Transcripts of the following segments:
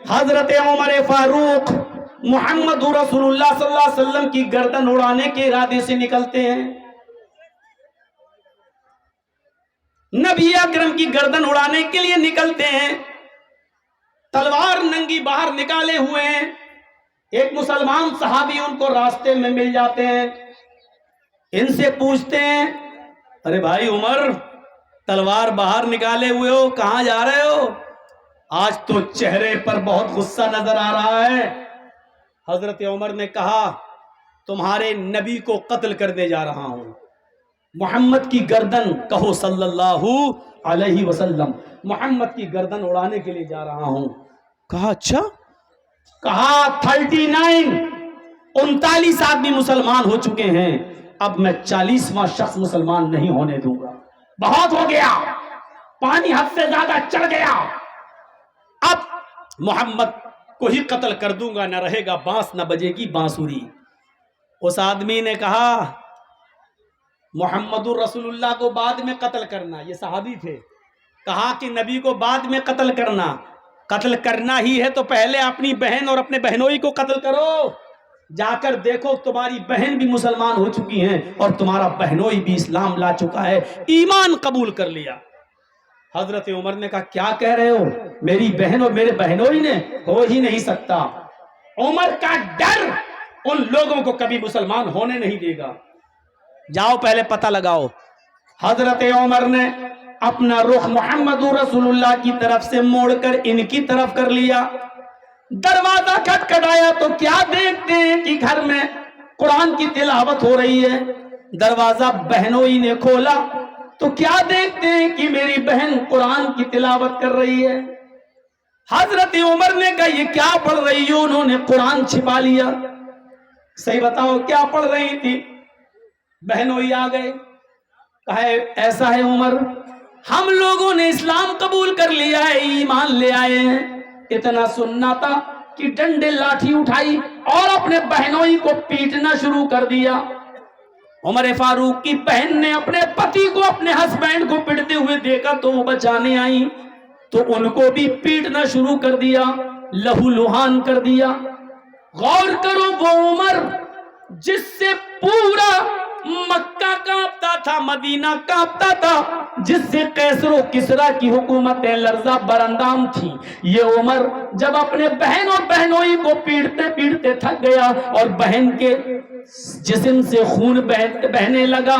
حضرت عمر فاروق محمد رسول اللہ صلی اللہ علیہ وسلم کی گردن اڑانے کے ارادے سے نکلتے ہیں. نبی اکرم کی گردن اڑانے کے لیے نکلتے ہیں. تلوار ننگی باہر نکالے ہوئے ہیں. ایک مسلمان صحابی ان کو راستے میں مل جاتے ہیں. ان سے پوچھتے ہیں ارے بھائی عمر تلوار باہر نکالے ہوئے ہو, کہاں جا رہے ہو؟ آج تو چہرے پر بہت غصہ نظر آ رہا ہے. حضرت عمر نے کہا تمہارے نبی کو قتل کرنے جا رہا ہوں. محمد کی گردن کہو صلی اللہ علیہ وسلم, محمد کی گردن اڑانے کے لیے جا رہا ہوں. کہا اچھا؟ کہا 39 آدمی مسلمان ہو چکے ہیں, اب میں 40واں شخص مسلمان نہیں ہونے دوں گا. بہت ہو گیا, پانی حد سے زیادہ چڑھ گیا. اب محمد کو ہی قتل کر دوں گا, نہ رہے گا بانس نہ بجے گی بانسری. اس آدمی نے کہا محمد رسول اللہ کو بعد میں قتل کرنا. یہ صحابی تھے. کہا کہ نبی کو بعد میں قتل کرنا ہی ہے تو پہلے اپنی بہن اور اپنے بہنوئی کو قتل کرو. جا کر دیکھو تمہاری بہن بھی مسلمان ہو چکی ہیں اور تمہارا بہنوئی بھی اسلام لا چکا ہے, ایمان قبول کر لیا. حضرت عمر نے کہا کیا کہہ رہے ہو؟ میری بہن اور میرے بہنوئی نے, ہو ہی نہیں سکتا. عمر کا ڈر ان لوگوں کو کبھی مسلمان ہونے نہیں دے گا. جاؤ پہلے پتہ لگاؤ. حضرت عمر نے اپنا رخ محمد رسول اللہ کی طرف سے موڑ کر ان کی طرف کر لیا. دروازہ کھٹکھٹایا تو کیا دیکھتے ہیں کہ گھر میں قرآن کی تلاوت ہو رہی ہے. دروازہ بہنوئی نے کھولا تو کیا دیکھتے ہیں کہ میری بہن قرآن کی تلاوت کر رہی ہے. حضرت عمر نے کہا یہ کیا پڑھ رہی ہو؟ انہوں نے قرآن چھپا لیا. صحیح بتاؤ کیا پڑھ رہی تھی؟ بہنوئی آ گئے. کہا ایسا ہے عمر, ہم لوگوں نے اسلام قبول کر لیا ہے, ایمان لے آئے ہیں. اتنا سننا تھا کہ ڈنڈے لاٹھی اٹھائی اور اپنے بہنوئی کو پیٹنا شروع کر دیا. عمر فاروق کی بہن نے اپنے پتی کو, اپنے ہسبینڈ کو پیٹتے ہوئے دیکھا تو وہ بچانے آئی تو ان کو بھی پیٹنا شروع کر دیا, لہو لہان کر دیا. غور کرو وہ عمر جس سے پورا مکہ کانپتا تھا, مدینہ کانپتا تھا, جس سے قیصر و کسریٰ کی حکومتیں لرزہ براندام تھی, یہ عمر جب اپنے بہن اور بہنوئی کو پیٹتے پیٹتے تھک گیا اور بہن کے جسم سے خون بہنے لگا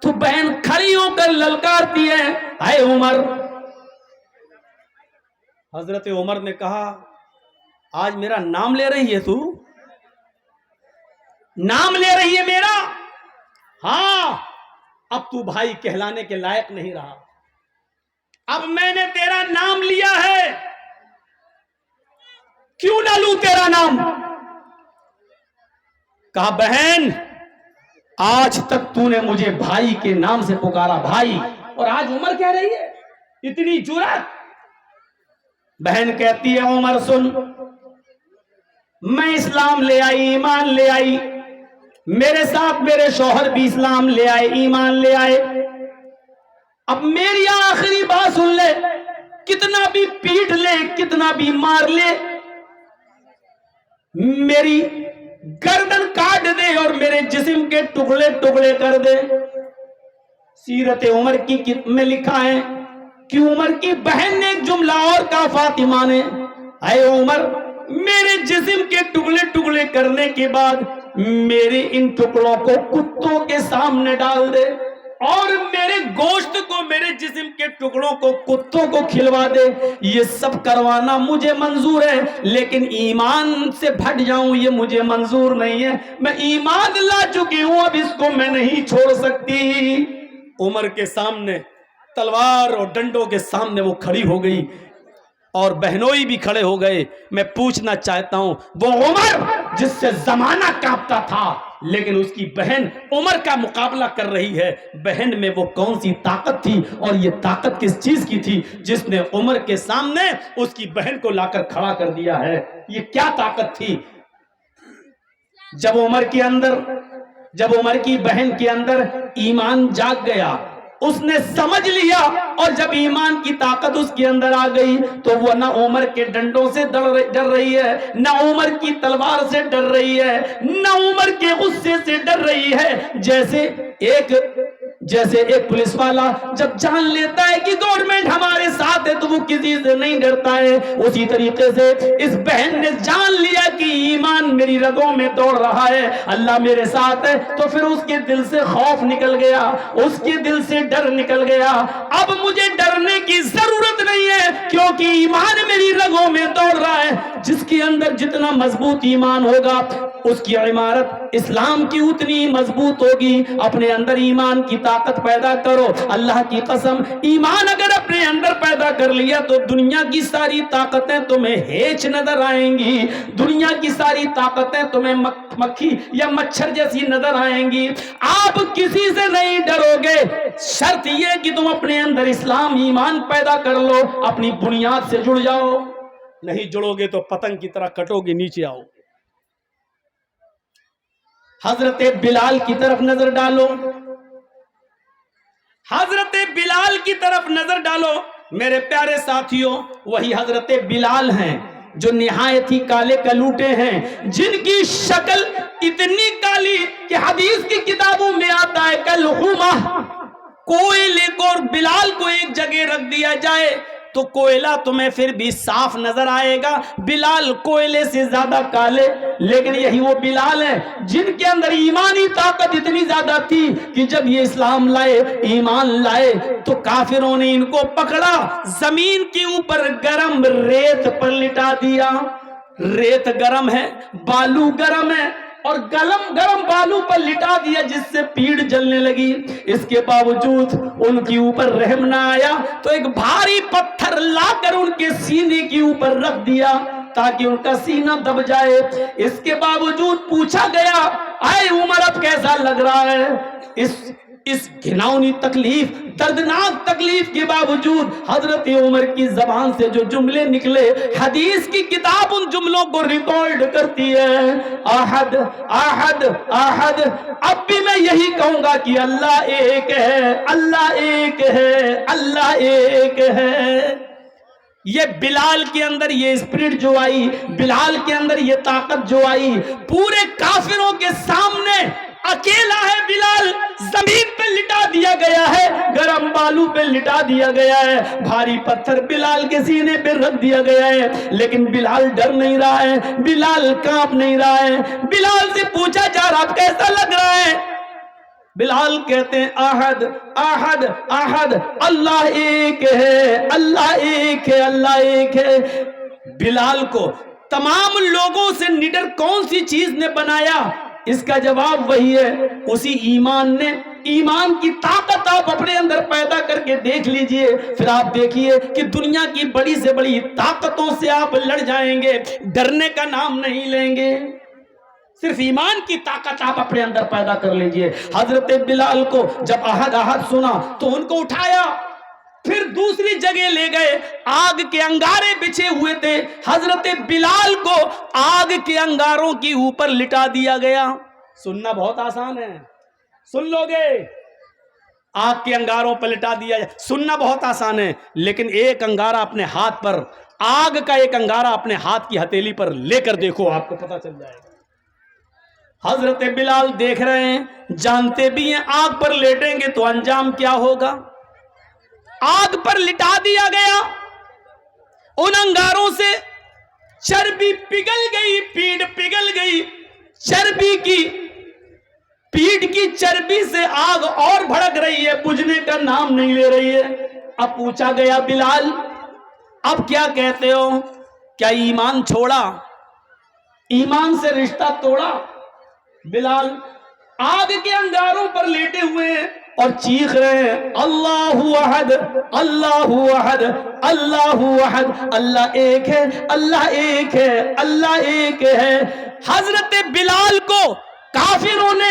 تو بہن کھڑی ہو کر للکارتی ہے اے عمر. حضرت عمر نے کہا آج میرا نام لے رہی ہے, تو نام لے رہی ہے میرا؟ ہاں, اب تو بھائی کہلانے کے لائق نہیں رہا. اب میں نے تیرا نام لیا ہے, کیوں نہ لوں تیرا نام؟ کہا بہن آج تک تو نے مجھے بھائی کے نام سے پکارا, بھائی, اور آج عمر کہہ رہی ہے, اتنی جرأت. بہن کہتی ہے عمر سن, میں اسلام لے آئی, ایمان لے آئی, میرے ساتھ میرے شوہر بھی اسلام لے آئے, ایمان لے آئے. اب میری آخری بات سن لے, کتنا بھی پیٹ لے, کتنا بھی مار لے, میری گردن کاٹ دے اور میرے جسم کے ٹکڑے ٹکڑے کر دے. سیرت عمر کی میں لکھا ہے کہ عمر کی بہن نے ایک جملہ اور کہا فاطمہ نے, اے عمر میرے جسم کے ٹکڑے ٹکڑے کرنے کے بعد میرے ان ٹکڑوں کو کتوں کے سامنے ڈال دے اور میرے گوشت کو, میرے جسم کے ٹکڑوں کو کتوں کو کھلوا دے. یہ سب کروانا مجھے منظور ہے, لیکن ایمان سے پھٹ جاؤں یہ مجھے منظور نہیں ہے. میں ایمان لا چکی ہوں, اب اس کو میں نہیں چھوڑ سکتی. عمر کے سامنے تلوار اور ڈنڈوں کے سامنے وہ کھڑی ہو گئی اور بہنوئی بھی کھڑے ہو گئے. میں پوچھنا چاہتا ہوں وہ عمر جس سے زمانہ کانپتا تھا لیکن اس کی بہن عمر کا مقابلہ کر رہی ہے, بہن میں وہ کون سی طاقت تھی اور یہ طاقت کس چیز کی تھی جس نے عمر کے سامنے اس کی بہن کو لا کر کھڑا کر دیا ہے؟ یہ کیا طاقت تھی؟ جب عمر کی بہن کے اندر ایمان جاگ گیا, اس نے سمجھ لیا، اور جب ایمان کی طاقت اس کے اندر آ گئی تو وہ نہ عمر کے ڈنڈوں سے ڈر رہی ہے، نہ عمر کی تلوار سے ڈر رہی ہے، نہ عمر کے غصے سے ڈر رہی ہے۔ جیسے ایک پولیس والا جب جان لیتا ہے کہ گورنمنٹ ہمارے ساتھ ہے تو وہ کسی سے نہیں ڈرتا ہے، اسی طریقے سے اس بہن نے جان لیا کہ ایمان میری رگوں میں دوڑ رہا ہے، اللہ میرے ساتھ ہے، تو پھر اس کے دل سے خوف نکل گیا، اس کے دل سے ڈر نکل گیا۔ اب مجھے ڈرنے کی ضرورت نہیں ہے کیونکہ ایمان میری رگوں میں دوڑ رہا ہے۔ جس کے اندر جتنا مضبوط ایمان ہوگا اس کی عمارت اسلام کی اتنی مضبوط ہوگی۔ اپنے اندر ایمان کی طاقت پیدا کرو، اللہ کی قسم ایمان اگر اپنے اندر پیدا کر لیا تو دنیا کی ساری طاقتیں تمہیں ہیچ نظر آئیں گی، دنیا کی ساری طاقتیں تمہیں مکھی یا مچھر جیسی نظر آئیں گی۔ آپ کسی سے نہیں ڈرو گے، شرط یہ کہ تم اپنے اندر اسلام ایمان پیدا کر لو، اپنی بنیاد سے جڑ جاؤ، نہیں جڑو گے تو پتنگ کی طرح کٹو گے، نیچے آؤ۔ حضرت بلال کی طرف نظر ڈالو، حضرت بلال کی طرف نظر ڈالو میرے پیارے ساتھیوں، وہی حضرت بلال ہیں جو نہایت ہی کالے کلوٹے ہیں، جن کی شکل اتنی کالی کہ حدیث کی کتابوں میں آتا ہے کالحمہ۔ کوئلے کو اور بلال کو ایک جگہ رکھ دیا جائے تو کوئلہ تمہیں پھر بھی صاف نظر آئے گا، بلال کوئلے سے زیادہ کالے۔ لیکن یہی وہ بلال ہیں جن کے اندر ایمانی طاقت اتنی زیادہ تھی کہ جب یہ اسلام لائے، ایمان لائے، تو کافروں نے ان کو پکڑا، زمین کے اوپر گرم ریت پر لٹا دیا۔ ریت گرم ہے، بالو گرم ہے، اور گرم بالو پر لٹا دیا جس سے پیڑ جلنے لگی۔ اس کے باوجود ان کے اوپر رحم نہ آیا تو ایک بھاری پتھر لا کر ان کے سینے کے اوپر رکھ دیا تاکہ ان کا سینہ دب جائے۔ اس کے باوجود پوچھا گیا، اے عمر اب کیسا لگ رہا ہے؟ اس گھناؤنی تکلیف، دردناک تکلیف کے باوجود حضرت عمر کی زبان سے جو جملے نکلے، حدیث کی کتاب ان جملوں کو ریکارڈ کرتی ہے، احد احد احد۔ اب بھی میں یہی کہوں گا کہ اللہ ایک ہے، اللہ ایک ہے، اللہ ایک ہے۔ یہ بلال کے اندر یہ اسپرٹ جو آئی، بلال کے اندر یہ طاقت جو آئی، پورے کافروں کے سامنے اکیلا ہے بلال، زمین پہ لٹا دیا گیا ہے، گرم بالو پہ لٹا دیا گیا ہے، بھاری پتھر بلال کے سینے پہ رکھ دیا گیا ہے، لیکن بلال ڈر نہیں رہا ہے، بلال کانپ نہیں رہا ہے۔ بلال سے پوچھا جا رہا کیسا لگ رہا ہے؟ بلال کہتے ہیں احد احد احد، اللہ ایک ہے، اللہ ایک ہے، اللہ ایک ہے۔ بلال کو تمام لوگوں سے نڈر کون سی چیز نے بنایا؟ اس کا جواب وہی ہے، اسی ایمان نے۔ ایمان کی طاقت آپ اپنے اندر پیدا کر کے دیکھ لیجئے، پھر آپ دیکھیے کہ دنیا کی بڑی سے بڑی طاقتوں سے آپ لڑ جائیں گے، ڈرنے کا نام نہیں لیں گے۔ صرف ایمان کی طاقت آپ اپنے اندر پیدا کر لیجئے۔ حضرت بلال کو جب احد احد سنا تو ان کو اٹھایا، پھر دوسری جگہ لے گئے، آگ کے انگارے بچھے ہوئے تھے، حضرت بلال کو آگ کے انگاروں کے اوپر لٹا دیا گیا۔ سننا بہت آسان ہے، سن لو گے، آگ کے انگاروں پر لٹا دیا جائے، سننا بہت آسان ہے، لیکن ایک انگارہ اپنے ہاتھ پر، آگ کا ایک انگارہ اپنے ہاتھ کی ہتھیلی پر لے کر دیکھو، آپ کو پتا چل جائے گا۔ حضرت بلال دیکھ رہے ہیں، جانتے بھی ہیں آگ پر لیٹیں گے تو انجام کیا ہوگا۔ آگ پر لٹا دیا گیا، ان انگاروں سے چربی پگھل گئی، پیٹ پگھل گئی، چربی کی، پیٹ کی چربی سے آگ اور بھڑک رہی ہے، بجھنے کا نام نہیں لے رہی ہے۔ اب پوچھا گیا بلال اب کیا کہتے ہو؟ کیا ایمان چھوڑا؟ ایمان سے رشتہ توڑا؟ بلال آگ کے انگاروں پر لیٹے ہوئے ہیں اور چیخ رہے ہیں، اللہ احد اللہ احد اللہ احد، اللہ ایک ہے، اللہ ایک ہے، اللہ ایک ہے۔ حضرت بلال کو کافروں نے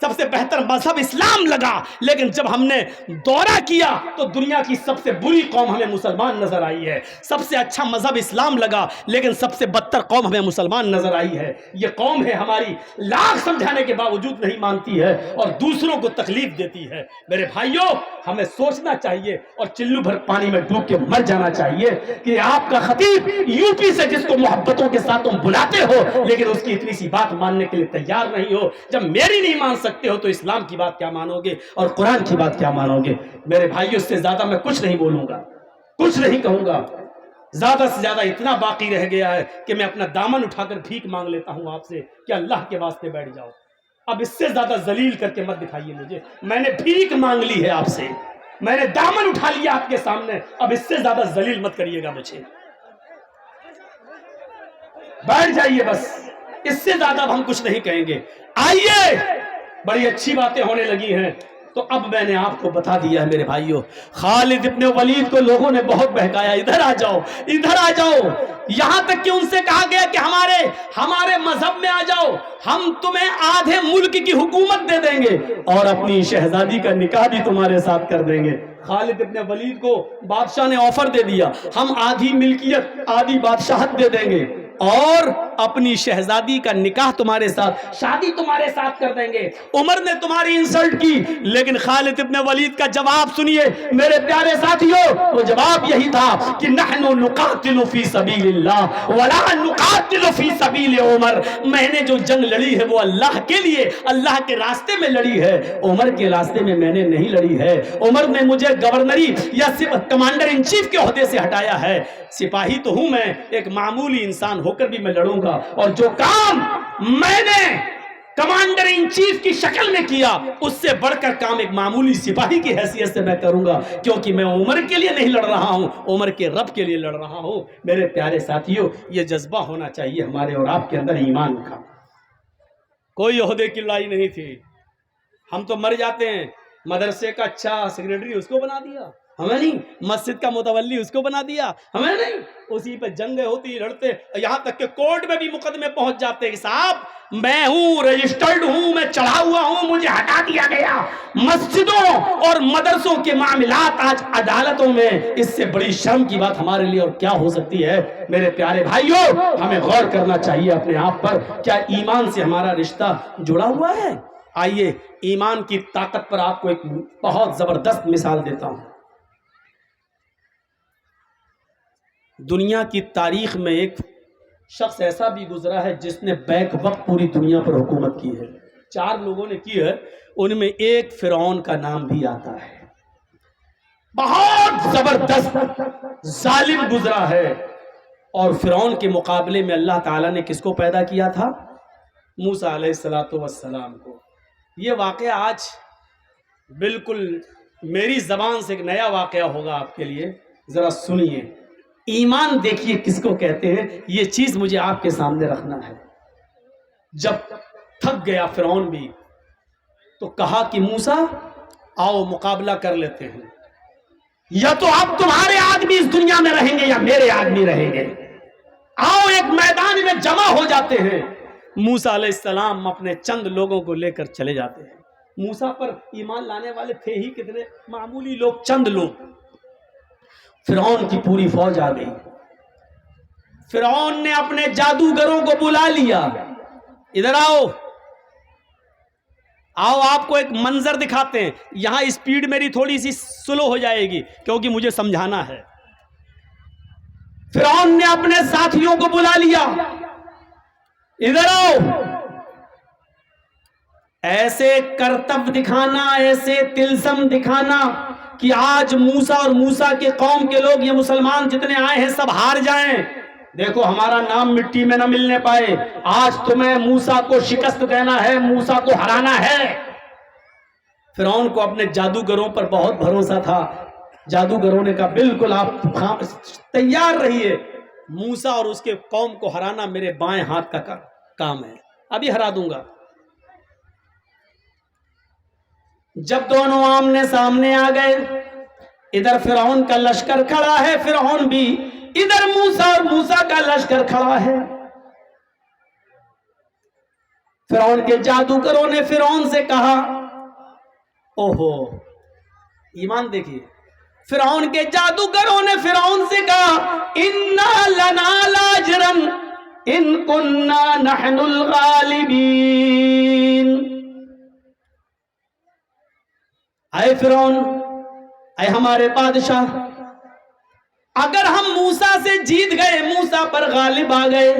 سب سے بہتر مذہب اسلام لگا، لیکن جب ہم نے دورہ کیا تو دنیا کی سب سے بری قوم ہمیں مسلمان نظر آئی ہے۔ سب سے اچھا مذہب اسلام لگا، لیکن سب سے بدتر قوم ہمیں مسلمان نظر آئی ہے۔ یہ قوم ہے ہماری، لاکھ سمجھانے کے باوجود نہیں مانتی ہے اور دوسروں کو تکلیف دیتی ہے۔ میرے بھائیوں، ہمیں سوچنا چاہیے اور چلو بھر پانی میں ڈوب کے مر جانا چاہیے کہ آپ کا خطیب یو پی سے جس کو محبتوں کے ساتھ تم بلاتے ہو، لیکن اس کی اتنی سی بات ماننے کے لیے تیار نہیں ہو۔ جب میری نہیں مان سکتے ہو تو اسلام کی بات کیا مانو گے اور قرآن کی بات کیا مانو گے؟ میرے بھائیوں، اس سے زیادہ میں کچھ نہیں بولوں گا، کچھ نہیں کہوں گا۔ زیادہ سے زیادہ اتنا باقی رہ گیا ہے کہ میں اپنا دامن اٹھا کر بھیک مانگ لیتا ہوں آپ سے کہ اللہ کے واسطے بیٹھ جاؤ۔ اب اس سے زیادہ ذلیل کر کے مت دکھائیے مجھے، میں نے بھیک مانگ لی ہے آپ سے، میں نے دامن اٹھا لیا آپ کے سامنے، اب اس سے زیادہ ذلیل مت کریے گا مجھے۔ بیٹھ جائیے بس، اس سے زیادہ اب ہم کچھ نہیں کہیں گے۔ آئیے، بڑی اچھی باتیں ہونے لگی ہیں تو اب میں نے آپ کو بتا دیا ہے میرے بھائیوں۔ خالد ابن ولید کو لوگوں نے بہت بہکایا، ادھر آ جاؤ، ادھر آ جاؤ، یہاں تک کہ ان سے کہا گیا کہ ہمارے مذہب میں آ جاؤ، ہم تمہیں آدھے ملک کی حکومت دے دیں گے اور اپنی شہزادی کا نکاح بھی تمہارے ساتھ کر دیں گے۔ خالد ابن ولید کو بادشاہ نے آفر دے دیا، ہم آدھی ملکیت، آدھی بادشاہت دے دیں گے اور اپنی شہزادی کا نکاح تمہارے ساتھ، شادی تمہارے ساتھ کر دیں گے۔ عمر نے تمہاری انسلٹ کی، لیکن خالد ابن ولید کا جواب سنیے میرے پیارے ساتھیوں، وہ جواب یہی تھا کہ نحن نقاتل فی سبیل اللہ ولا نقاتل فی سبیل عمر۔ میں نے جو جنگ لڑی ہے وہ اللہ کے لیے، اللہ کے راستے میں لڑی ہے، عمر کے راستے میں میں نے نہیں لڑی ہے۔ عمر نے مجھے گورنری یا کمانڈر ان چیف کے عہدے سے ہٹایا ہے، سپاہی تو ہوں میں، ایک معمولی انسان ہو کر بھی میں لڑوں گا، اور جو کام میں نے کمانڈر ان چیف کی شکل میں کیا اس سے بڑھ کر کام ایک معمولی سپاہی کی حیثیت سے میں کروں گا، کیونکہ میں عمر کے لیے نہیں لڑ رہا ہوں، عمر کے رب کے لیے لڑ رہا ہوں۔ میرے پیارے ساتھیوں، یہ جذبہ ہونا چاہیے ہمارے اور آپ کے اندر، ایمان کا۔ کوئی عہدے کی لڑائی نہیں تھی، ہم تو مر جاتے ہیں، مدرسے کا اچھا سیکریٹری اس کو بنا دیا ہمیں نہیں، مسجد کا متولی اس کو بنا دیا ہمیں نہیں، اسی پہ جنگیں ہوتی، لڑتے، یہاں تک کہ کورٹ میں بھی مقدمے پہنچ جاتے ہیں، صاحب میں ہوں، رجسٹرڈ ہوں، میں چڑھا ہوا ہوں، مجھے ہٹا دیا گیا۔ مسجدوں اور مدرسوں کے معاملات آج عدالتوں میں، اس سے بڑی شرم کی بات ہمارے لیے اور کیا ہو سکتی ہے؟ میرے پیارے بھائیوں، ہمیں غور کرنا چاہیے اپنے آپ پر، کیا ایمان سے ہمارا رشتہ جڑا ہوا ہے؟ آئیے ایمان کی طاقت پر آپ کو ایک بہت زبردست مثال دیتا ہوں۔ دنیا کی تاریخ میں ایک شخص ایسا بھی گزرا ہے جس نے بیک وقت پوری دنیا پر حکومت کی ہے، 4 لوگوں نے کی ہے، ان میں ایک فرعون کا نام بھی آتا ہے۔ بہت زبردست ظالم گزرا ہے، اور فرعون کے مقابلے میں اللہ تعالیٰ نے کس کو پیدا کیا تھا؟ موسیٰ علیہ السلام کو۔ یہ واقعہ آج بالکل میری زبان سے ایک نیا واقعہ ہوگا آپ کے لیے، ذرا سنیے۔ ایمان دیکھیے کس کو کہتے ہیں، یہ چیز مجھے آپ کے سامنے رکھنا ہے۔ جب تھک گیا فرعون بھی تو کہا کہ موسیٰ آؤ مقابلہ کر لیتے ہیں، یا تو اب تمہارے آدمی اس دنیا میں رہیں گے یا میرے آدمی رہیں گے، آؤ ایک میدان میں جمع ہو جاتے ہیں۔ موسیٰ علیہ السلام اپنے چند لوگوں کو لے کر چلے جاتے ہیں۔ موسیٰ پر ایمان لانے والے تھے ہی کتنے، معمولی لوگ، چند لوگ۔ فرعون کی پوری فوج آ گئی، فرعون نے اپنے جادوگروں کو بلا لیا، ادھر آؤ آؤ آپ کو ایک منظر دکھاتے ہیں، یہاں اسپیڈ میری تھوڑی سی سلو ہو جائے گی کیونکہ مجھے سمجھانا ہے۔ فرعون نے اپنے ساتھیوں کو بلا لیا، ادھر آؤ، ایسے کرتب دکھانا، ایسے تلسم دکھانا کہ آج موسیٰ اور موسیٰ کے قوم کے لوگ، یہ مسلمان جتنے آئے ہیں سب ہار جائیں، دیکھو ہمارا نام مٹی میں نہ ملنے پائے، آج تمہیں موسیٰ کو شکست دینا ہے، موسیٰ کو ہرانا ہے۔ فرعون کو اپنے جادوگروں پر بہت بھروسہ تھا، جادوگروں نے کہا بالکل آپ تیار رہیے، موسیٰ اور اس کے قوم کو ہرانا میرے بائیں ہاتھ کا کام ہے، ابھی ہرا دوں گا۔ جب دونوں آمنے سامنے آ گئے، ادھر فرعون کا لشکر کھڑا ہے، فرعون بھی، ادھر موسیٰ اور موسیٰ کا لشکر کھڑا ہے۔ فرعون کے جادوگروں نے فرعون سے کہا، اوہو ایمان دیکھیے، فرعون کے جادوگروں نے فرعون سے کہا اِنَّا لَنَا لَأَجْرًا إِن كُنَّا نَحْنُ الْغَالِبِينَ۔ اے فرعون، اے ہمارے بادشاہ، اگر ہم موسیٰ سے جیت گئے، موسیٰ پر غالب آ گئے،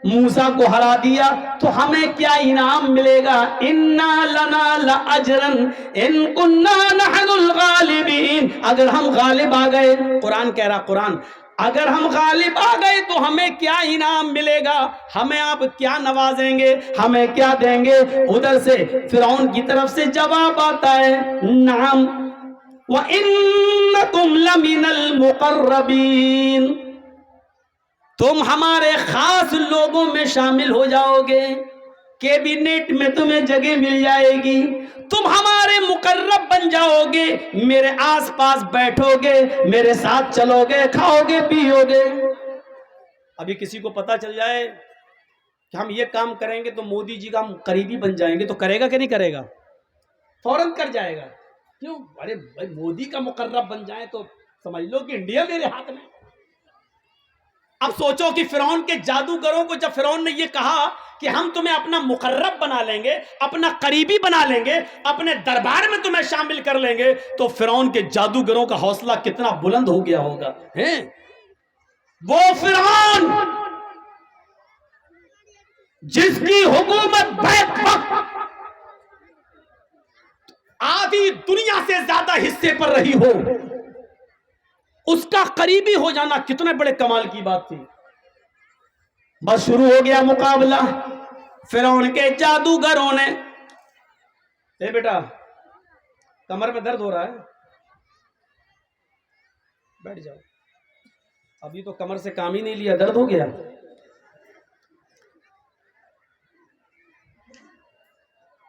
موسیٰ کو ہرا دیا تو ہمیں کیا انعام ملے گا؟ اِنَّا لَنَا لَأَجْرًا إِن كُنَّا نَحْنُ الْغَالِبِينَ۔ اگر ہم غالب آ گئے، قرآن کہہ رہا، قرآن، اگر ہم غالب آ گئے تو ہمیں کیا انعام ملے گا؟ ہمیں آپ کیا نوازیں گے؟ ہمیں کیا دیں گے؟ ادھر سے فرعون کی طرف سے جواب آتا ہے، نعم وَإِنَّكُمْ لَمِنَ الْمُقَرَّبِينَ، تم ہمارے خاص لوگوں میں شامل ہو جاؤ گے، کیبینٹ میں تمہیں جگہ مل جائے گی، تم ہمارے مقرب بن جاؤ گے، میرے آس پاس بیٹھو گے، میرے ساتھ چلو گے، کھاؤ گے، پیو گے۔ ابھی کسی کو پتا چل جائے کہ ہم یہ کام کریں گے تو مودی جی کا ہم قریبی بن جائیں گے، تو کرے گا کہ نہیں کرے گا؟ فوراً کر جائے گا۔ کیوں؟ ارے بھائی مودی کا مقرب بن جائیں تو سمجھ لو کہ انڈیا میرے ہاتھ میں۔ اب سوچو کہ فرعون کے جادوگروں کو جب فرعون نے یہ کہا کہ ہم تمہیں اپنا مقرب بنا لیں گے، اپنا قریبی بنا لیں گے، اپنے دربار میں تمہیں شامل کر لیں گے، تو فرعون کے جادوگروں کا حوصلہ کتنا بلند ہو گیا ہوگا۔ وہ فرعون جس کی حکومت بیک وقت آدھی دنیا سے زیادہ حصے پر رہی ہو، اس کا قریبی ہو جانا کتنے بڑے کمال کی بات تھی۔ بس شروع ہو گیا مقابلہ۔ فرعون کے جادوگروں نے، اے بیٹا کمر میں درد ہو رہا ہے، بیٹھ جاؤ، ابھی تو کمر سے کام ہی نہیں لیا، درد ہو گیا۔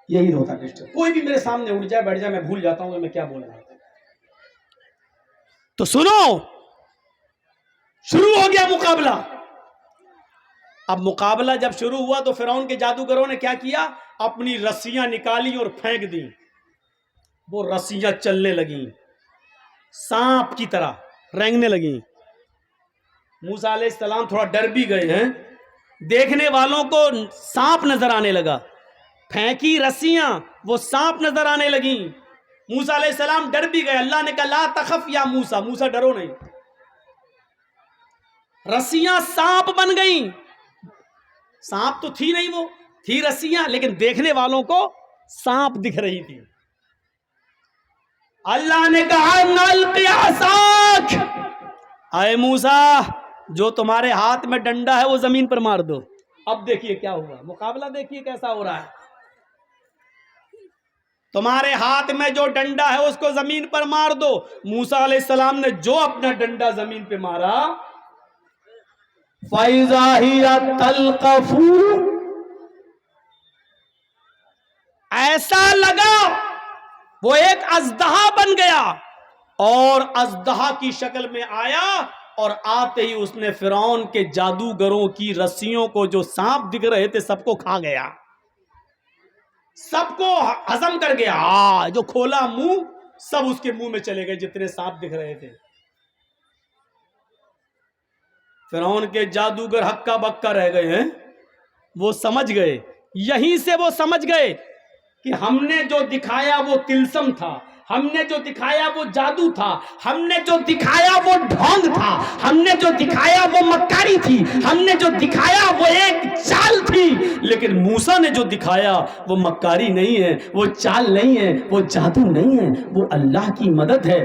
یہی ہوتا ہے، کوئی بھی میرے سامنے اٹھ جائے، بیٹھ جائے، میں بھول جاتا ہوں کہ میں کیا بول رہا ہوں۔ تو سنو، شروع ہو گیا مقابلہ۔ اب مقابلہ جب شروع ہوا تو فرعون کے جادوگروں نے کیا کیا؟ اپنی رسیاں نکالی اور پھینک دیں، وہ رسیاں چلنے لگیں، سانپ کی طرح رینگنے لگیں۔ موسیٰ علیہ السلام تھوڑا ڈر بھی گئے ہیں، دیکھنے والوں کو سانپ نظر آنے لگا، پھینکی رسیاں وہ سانپ نظر آنے لگیں۔ موسیٰ علیہ السلام ڈر بھی گئے، اللہ نے کہا لا تخف یا موسیٰ، موسیٰ ڈرو نہیں۔ رسیاں سانپ بن گئیں، سانپ تو تھی نہیں، وہ تھی رسیاں، لیکن دیکھنے والوں کو سانپ دکھ رہی تھی۔ اللہ نے کہا نلقی عصاک، اے موسیٰ جو تمہارے ہاتھ میں ڈنڈا ہے وہ زمین پر مار دو۔ اب دیکھیے کیا ہوا، مقابلہ دیکھیے کیسا ہو رہا ہے۔ تمہارے ہاتھ میں جو ڈنڈا ہے اس کو زمین پر مار دو۔ موسیٰ علیہ السلام نے جو اپنا ڈنڈا زمین پہ مارا، فَإِذَا هِيَ تَلْقَفُ، ایسا لگا وہ ایک اژدہا بن گیا، اور اژدہا کی شکل میں آیا، اور آتے ہی اس نے فرعون کے جادوگروں کی رسیوں کو جو سانپ دکھ رہے تھے سب کو کھا گیا، سب کو ہضم کر گیا۔ جو کھولا منہ سب اس کے منہ میں چلے گئے جتنے سانپ دکھ رہے تھے۔ فرعون کے جادوگر ہکا بکا رہ گئے ہیں، وہ سمجھ گئے، یہیں سے وہ سمجھ گئے کہ ہم نے جو دکھایا وہ تلسم تھا، ہم نے جو دکھایا وہ جادو تھا، ہم نے جو دکھایا وہ ڈھونگ تھا، ہم نے جو دکھایا وہ مکاری تھی، ہم نے جو دکھایا وہ ایک چال تھی۔ لیکن موسیٰ نے جو دکھایا وہ مکاری نہیں ہے، وہ چال نہیں ہے، وہ جادو نہیں ہے، وہ اللہ کی مدد ہے۔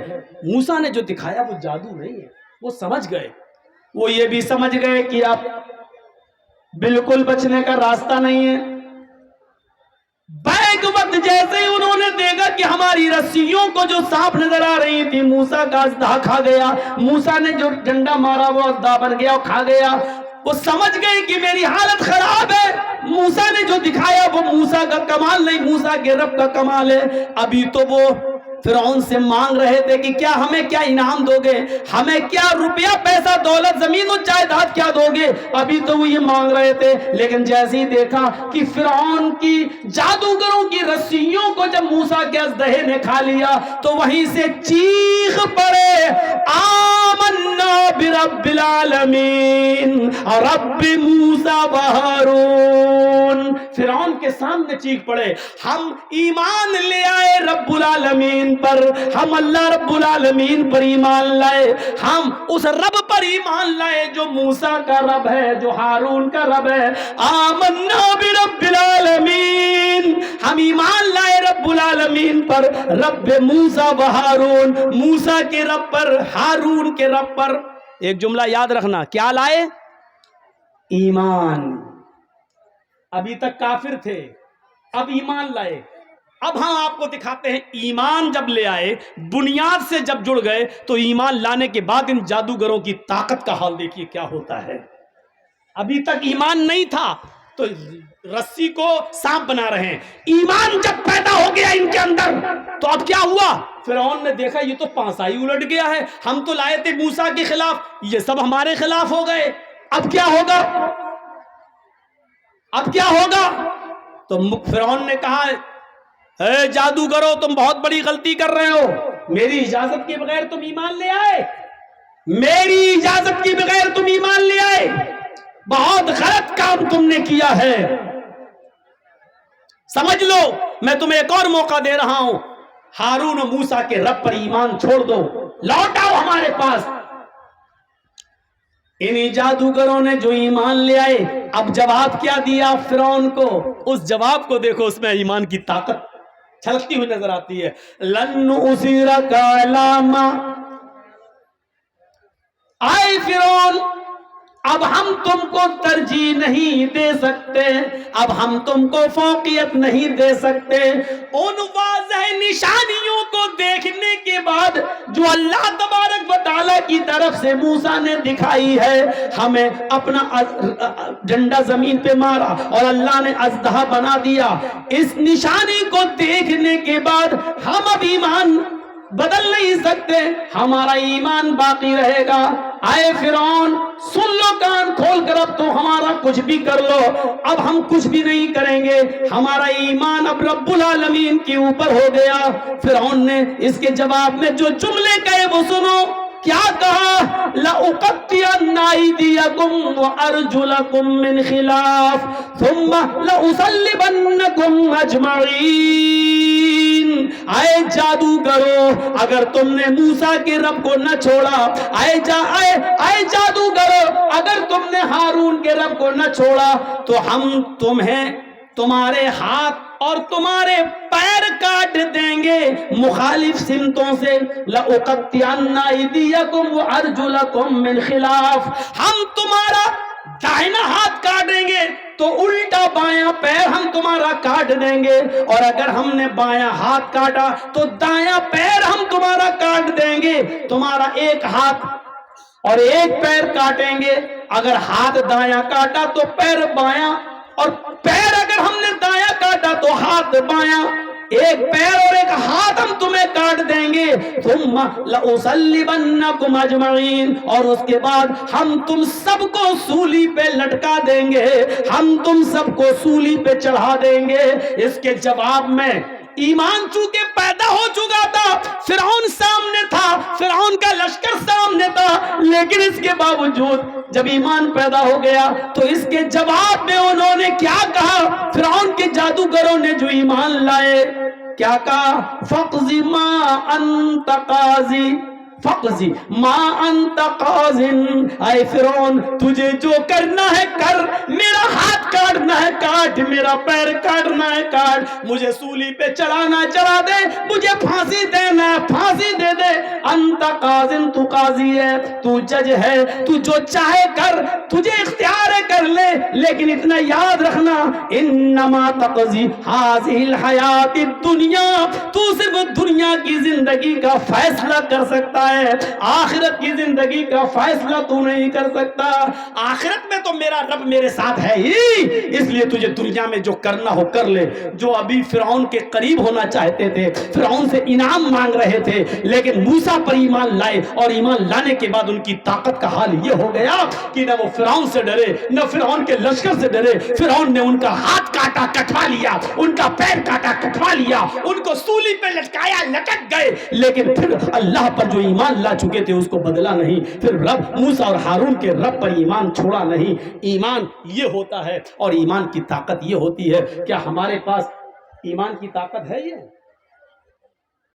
موسیٰ نے جو دکھایا وہ جادو نہیں ہے۔ وہ سمجھ گئے، وہ یہ بھی سمجھ گئے کہ اب بالکل بچنے کا راستہ نہیں ہے۔ بیک وقت جیسے ہی انہوں نے دیکھا کہ ہماری رسیوں کو جو سانپ نظر آ رہی تھی، موسیٰ کا اژدہا کھا گیا، موسیٰ نے جو ڈنڈا مارا وہ اژدہا بن گیا اور کھا گیا، وہ سمجھ گئے کہ میری حالت خراب ہے۔ موسیٰ نے جو دکھایا وہ موسیٰ کا کمال نہیں، موسیٰ کے رب کا کمال ہے۔ ابھی تو وہ فرعون سے مانگ رہے تھے کہ کیا ہمیں کیا انعام دو گے, ہمیں کیا روپیہ پیسہ دولت زمین و جائیداد کیا دو گے. ابھی تو وہ یہ مانگ رہے تھے, لیکن جیسے ہی دیکھا کہ فرعون کی جادوگروں کی رسیوں کو جب موسیٰ کے اژدہے نے کھا لیا تو وہیں سے چیخ پڑے, آمنا برب العالمین رب موسیٰ و ہارون. فرعون کے سامنے چیخ پڑے, ہم ایمان لے آئے رب العالمین پر, ہم اللہ رب العالمین پر ایمان لائے, ہم اس رب پر ایمان لائے جو موسیٰ کا رب ہے, جو ہارون کا رب ہے. آمنا برب العالمین, ہم ایمان لائے رب العالمین پر, رب موسیٰ و ہارون, موسیٰ کے رب پر, ہارون کے رب پر. ایک جملہ یاد رکھنا, کیا لائے؟ ایمان. ابھی تک کافر تھے, اب ایمان لائے. اب ہم آپ کو دکھاتے ہیں ایمان جب لے آئے, بنیاد سے جب جڑ گئے, تو ایمان لانے کے بعد ان جادوگروں کی طاقت کا حال دیکھیے کیا ہوتا ہے. ابھی تک ایمان نہیں تھا تو رسی کو سانپ بنا رہے ہیں. ایمان جب پیدا ہو گیا ان کے اندر تو اب کیا ہوا؟ فرعون نے دیکھا یہ تو پانسا ہی الٹ گیا ہے, ہم تو لائے تھے موسیٰ کے خلاف, یہ سب ہمارے خلاف ہو گئے, اب کیا ہوگا؟ اب کیا ہوگا؟ تو فرعون نے کہا, اے جادوگرو تم بہت بڑی غلطی کر رہے ہو, میری اجازت کے بغیر تم ایمان لے آئے, میری اجازت کے بغیر تم ایمان لے آئے, بہت غلط کام تم نے کیا ہے. سمجھ لو میں تمہیں ایک اور موقع دے رہا ہوں, ہارون و موسیٰ کے رب پر ایمان چھوڑ دو, لوٹ آؤ ہمارے پاس. انہی جادوگروں نے جو ایمان لے آئے, اب جواب کیا دیا فرعون کو, اس جواب کو دیکھو, اس میں ایمان کی طاقت چھلکتی ہوئی نظر آتی ہے. لن نؤثرک علی ما, آئے فرعون اب ہم تم کو ترجیح نہیں دے سکتے, اب ہم تم کو فوقیت نہیں دے سکتے. ان واضح نشانیوں کو دیکھنے کے بعد جو اللہ تبارک و تعالیٰ کی طرف سے موسیٰ نے دکھائی ہے, ہمیں اپنا ڈنڈا زمین پہ مارا اور اللہ نے اژدہا بنا دیا, اس نشانی کو دیکھنے کے بعد ہم اب ایمان بدل نہیں سکتے, ہمارا ایمان باقی رہے گا. آئے فرعون سن لو, کان کھول کر, اب تو ہمارا کچھ بھی کر لو, اب ہم کچھ بھی نہیں کریں گے, ہمارا ایمان اب رب العالمین کے اوپر ہو گیا. فرعون نے اس کے جواب میں جو جملے کہے وہ سنو, کیا کہا؟ لَأُقَطِّعَنَّ أَيْدِيَكُمْ وَأَرْجُلَكُمْ مِنْ خِلَافٍ ثُمَّ لَأُصَلِّبَنَّكُمْ أَجْمَعِينَ. آئے جادوگرو, اگر تم نے موسیٰ کے رب کو نہ چھوڑا, آئے جادوگرو, اگر تم نے ہارون کے رب کو نہ چھوڑا, تو ہم تمہیں تمہارے ہاتھ اور تمہارے پیر کاٹ دیں گے مخالف سمتوں سے. لَأُقَطِّعَنَّ أَيْدِيَكُمْ وَأَرْجُلَكُمْ مِنْ خِلَافٍ, ہم تمہارا دائنا ہاتھ کاٹیں گے تو الٹا بایاں پیر ہم تمہارا کاٹ دیں گے, اور اگر ہم نے بایاں ہاتھ کاٹا تو دایاں پیر ہم تمہارا کاٹ دیں گے. تمہارا ایک ہاتھ اور ایک پیر کاٹیں گے, اگر ہاتھ دایاں کاٹا تو پیر بایاں, اور پیر اگر ہم نے دایاں کاٹا تو ہاتھ بایاں, ایک پیر اور ایک ہاتھ ہم تمہیں کاٹ دیں گے. ثم لأصلبنکم اجمعین, اور اس کے بعد ہم تم سب کو سولی پہ لٹکا دیں گے, ہم تم سب کو سولی پہ چڑھا دیں گے. اس کے جواب میں ایمان چونکہ پیدا ہو چکا تھا, فرعون سامنے تھا, فرعون کا لشکر سامنے تھا, لیکن اس کے باوجود جب ایمان پیدا ہو گیا تو اس کے جواب میں انہوں نے کیا کہا؟ فرعون کے جادوگروں نے جو ایمان لائے کیا کہا؟ فَقْضِ مَا أَنْتَ قَاضٍ فَقْضِ مَا أَنْتَ قَاضٍ. اے فرعون تجھے جو کرنا ہے کر, میرا ہاتھ کاٹنا ہے کاٹ, میرا پیر کاٹنا ہے کاٹ, مجھے سولی پہ چڑھانا چڑھا دے, مجھے پھانسی دینا ہے پھانسی دے دے. انت قاضٍ, تو قاضی ہے, تو جج ہے, تو جو چاہے کر, تجھے اختیار ہے کر لے, لیکن اتنا یاد رکھنا انما تقضی هذه الحیات الدنیا, تو صرف دنیا کی زندگی کا فیصلہ کر سکتا ہے, آخرت کی زندگی کا فیصلہ تو نہیں کر سکتا. آخرت میں تو تو میرا رب میرے ساتھ ہے ہی، اس لیے تجھے دنیا میں جو کرنا ہو کر لے۔ جو ابھی فرعون کے قریب ہونا چاہتے تھے، فرعون سے انعام مانگ رہے تھے، لیکن موسیٰ پر ایمان لائے، اور ایمان لانے کے بعد ان کی طاقت کا حال یہ ہو گیا کہ نہ وہ فرعون سے ڈرے، نہ فرعون کے لشکر سے ڈرے۔ فرعون نے ان کا ہاتھ کاٹا، کٹوا لیا، ان کا پیر کاٹا، کٹوا لیا، ان کو سولی پہ لٹکایا، لٹک گئے، لیکن پھر اللہ پر جو ایمان لا چکے تھے اس کو بدلا نہیں۔ پھر رب موسیٰ اور ہارون کے رب پر ایمان چھوڑا نہیں۔ ایمان یہ ہوتا ہے، اور ایمان کی طاقت یہ ہوتی ہے۔ کیا ہمارے پاس ایمان کی طاقت ہے یہ؟